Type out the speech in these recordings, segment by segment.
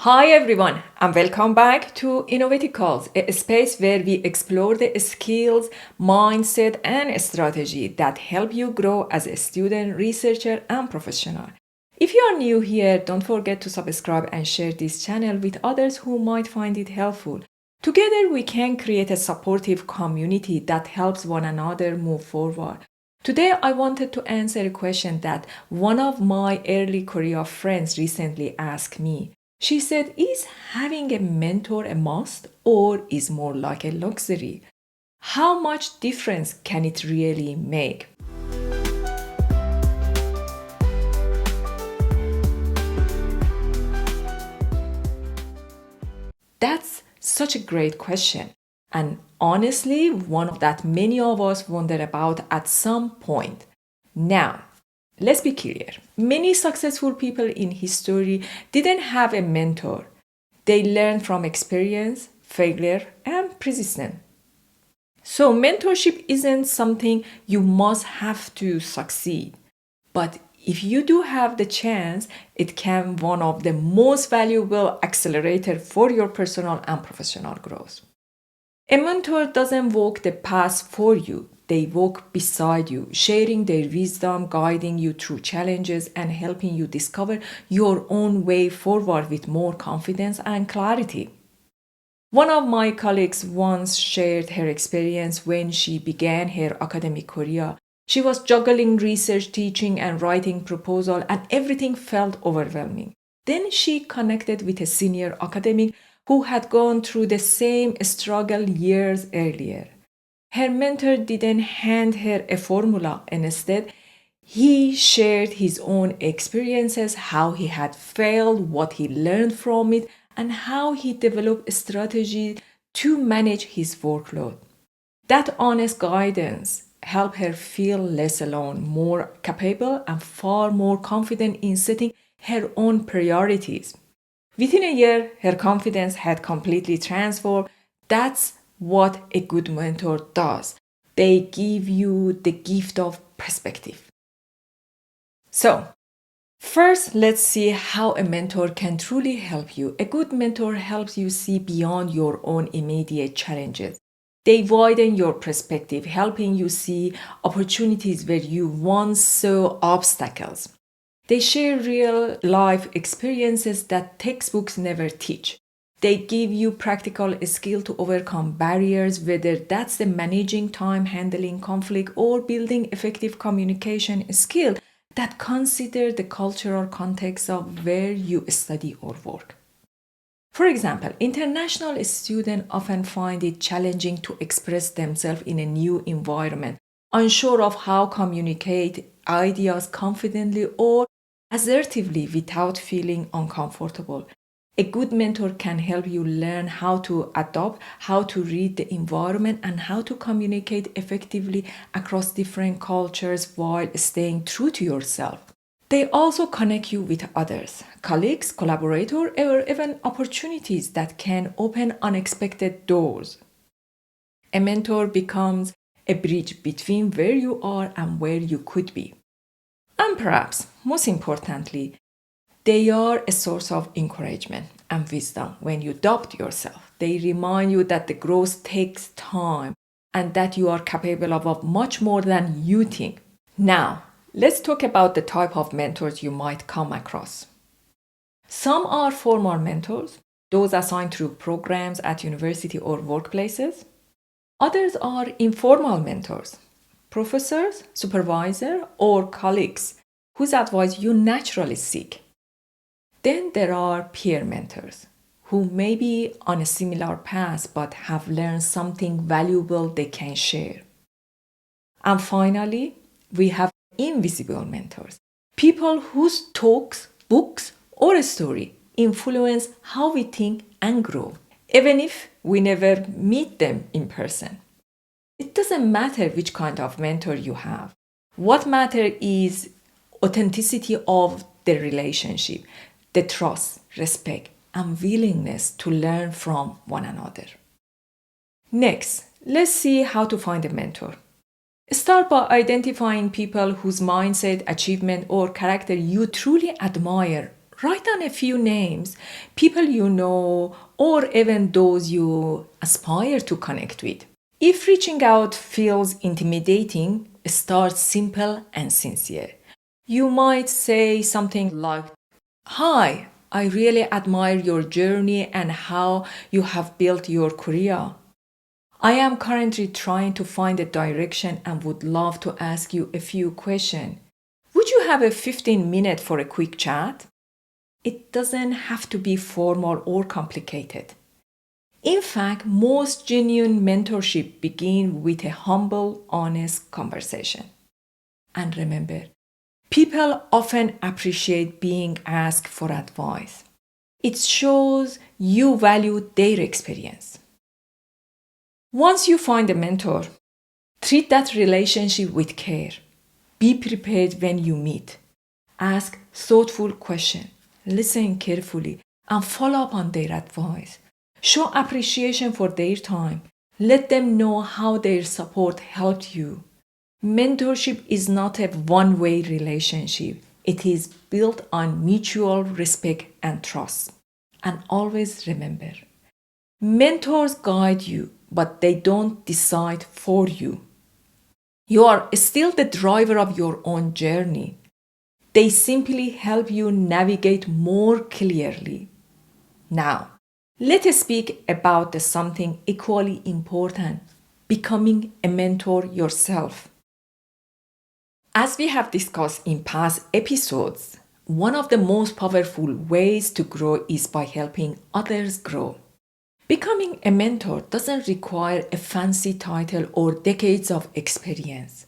Hi everyone, and welcome back to Innovaticalls, a space where we explore the skills, mindset, and strategy that help you grow as a student, researcher, and professional. If you are new here, don't forget to subscribe and share this channel with others who might find it helpful. Together, we can create a supportive community that helps one another move forward. Today, I wanted to answer a question that one of my early career friends recently asked me. She said, is having a mentor a must or is more like a luxury? How much difference can it really make? That's such a great question. And honestly, one that many of us wonder about at some point. Now, let's be clear. Many successful people in history didn't have a mentor. They learned from experience, failure, and persistence. So, mentorship isn't something you must have to succeed. But if you do have the chance, it can be one of the most valuable accelerator for your personal and professional growth. A mentor doesn't walk the path for you. They walk beside you, sharing their wisdom, guiding you through challenges, and helping you discover your own way forward with more confidence and clarity. One of my colleagues once shared her experience when she began her academic career. She was juggling research, teaching, and writing proposal, and everything felt overwhelming. Then she connected with a senior academic who had gone through the same struggle years earlier. Her mentor didn't hand her a formula. Instead, he shared his own experiences, how he had failed, what he learned from it, and how he developed a strategy to manage his workload. That honest guidance helped her feel less alone, more capable, and far more confident in setting her own priorities. Within a year, her confidence had completely transformed. That's what a good mentor does. They give you the gift of perspective. So, first, let's see how a mentor can truly help you. A good mentor helps you see beyond your own immediate challenges. They widen your perspective, helping you see opportunities where you once saw obstacles. They share real life experiences that textbooks never teach. They give you practical skill to overcome barriers, whether that's the managing time, handling conflict, or building effective communication skill that consider the cultural context of where you study or work. For example, international students often find it challenging to express themselves in a new environment, unsure of how to communicate ideas confidently or assertively without feeling uncomfortable. A good mentor can help you learn how to adapt, how to read the environment, and how to communicate effectively across different cultures while staying true to yourself. They also connect you with others, colleagues, collaborators, or even opportunities that can open unexpected doors. A mentor becomes a bridge between where you are and where you could be. And perhaps, most importantly, they are a source of encouragement and wisdom when you doubt yourself. They remind you that the growth takes time and that you are capable of much more than you think. Now, let's talk about the type of mentors you might come across. Some are formal mentors, those assigned through programs at university or workplaces. Others are informal mentors, professors, supervisors, or colleagues whose advice you naturally seek. Then there are peer mentors who may be on a similar path but have learned something valuable they can share. And finally, we have invisible mentors, people whose talks, books, or story influence how we think and grow, even if we never meet them in person. It doesn't matter which kind of mentor you have. What matters is authenticity of the relationship, the trust, respect, and willingness to learn from one another. Next, let's see how to find a mentor. Start by identifying people whose mindset, achievement, or character you truly admire. Write down a few names, people you know, or even those you aspire to connect with. If reaching out feels intimidating, start simple and sincere. You might say something like, "Hi, I really admire your journey and how you have built your career. I am currently trying to find a direction and would love to ask you a few questions. Would you have a 15-minute for a quick chat?" It doesn't have to be formal or complicated. In fact, most genuine mentorship begin with a humble, honest conversation. And remember, people often appreciate being asked for advice. It shows you value their experience. Once you find a mentor, treat that relationship with care. Be prepared when you meet. Ask thoughtful questions, listen carefully, and follow up on their advice. Show appreciation for their time. Let them know how their support helped you. Mentorship is not a one-way relationship. It is built on mutual respect and trust. And always remember, mentors guide you, but they don't decide for you. You are still the driver of your own journey. They simply help you navigate more clearly. Now, let us speak about something equally important, becoming a mentor yourself. As we have discussed in past episodes, one of the most powerful ways to grow is by helping others grow. Becoming a mentor doesn't require a fancy title or decades of experience.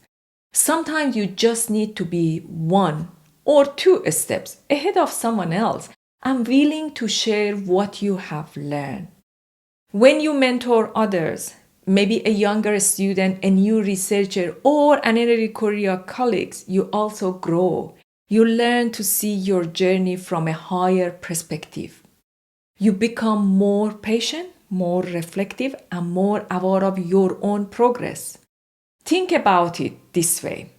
Sometimes you just need to be one or two steps ahead of someone else and willing to share what you have learned. When you mentor others, maybe a younger student, a new researcher, or an early career colleague, you also grow. You learn to see your journey from a higher perspective. You become more patient, more reflective, and more aware of your own progress. Think about it this way.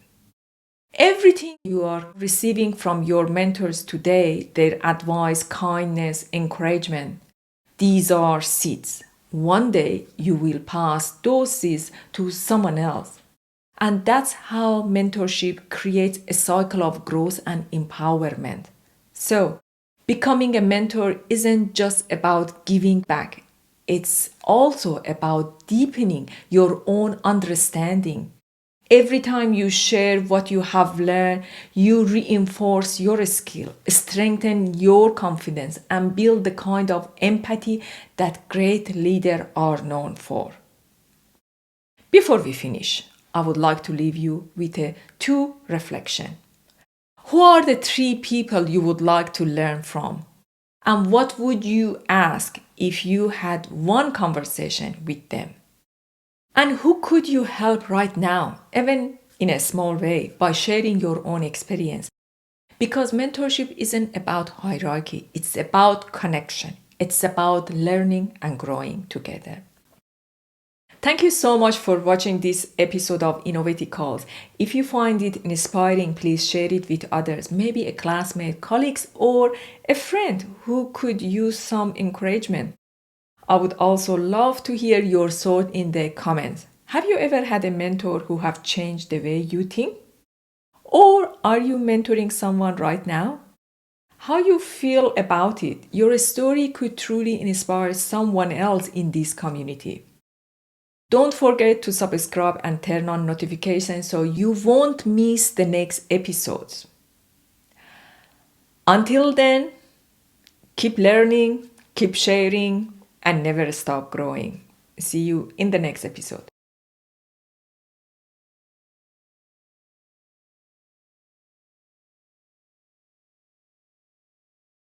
Everything you are receiving from your mentors today, their advice, kindness, encouragement, these are seeds. One day you will pass those seeds to someone else. And that's how mentorship creates a cycle of growth and empowerment. So, becoming a mentor isn't just about giving back. It's also about deepening your own understanding. Every time you share what you have learned, you reinforce your skill, strengthen your confidence, and build the kind of empathy that great leaders are known for. Before we finish, I would like to leave you with two reflections. Who are the three people you would like to learn from? And what would you ask if you had one conversation with them? And who could you help right now, even in a small way, by sharing your own experience? Because mentorship isn't about hierarchy, it's about connection. It's about learning and growing together. Thank you so much for watching this episode of Innovaticalls. If you find it inspiring, please share it with others, maybe a classmate, colleagues, or a friend who could use some encouragement. I would also love to hear your thoughts in the comments. Have you ever had a mentor who have changed the way you think? Or are you mentoring someone right now? How you feel about it? Your story could truly inspire someone else in this community. Don't forget to subscribe and turn on notifications so you won't miss the next episodes. Until then, keep learning, keep sharing, and never stop growing. See you in the next episode.